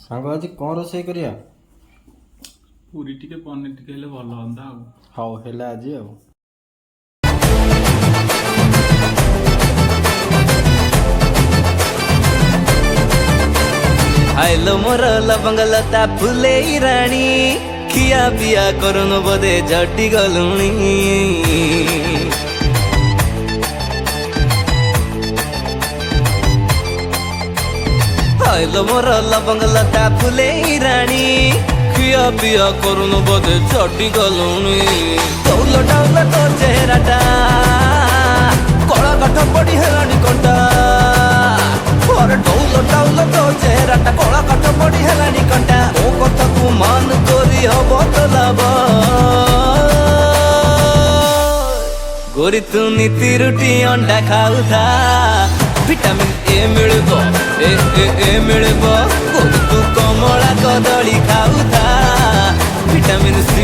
ସାଙ୍ଗ ଆଜି କ'ଣ ରୋଷେଇ କରିବା? ପୁରୀ ଟିକେ ପନିର ଟିକେ ହେଲେ ଭଲ ହୁଅନ୍ତା ଆଉ। ହଉ ହେଲା ଆଜି ଆଉ। आइलो मोर लवंग लता फुले राणी खिया पिया करुन बोधे झटी गलुणी आइलो मोर लवंग लता फुले राणी खिया पिया करुन बोधे झटी गलुणी डौल डौल तो चेहराटा कला काठ पड़ी हेलानी कंटा डौल डौल तो चेहराटा कला काठ पड़ी हेलानी कंटा मो कथा को मान करी हब तो लाभ गोरी तू नीति रुटी अंडा खाऊ था विटामिन ए मिलबो ए मिलबो गोरी तू कमला कदली खाऊ था विटामिन सी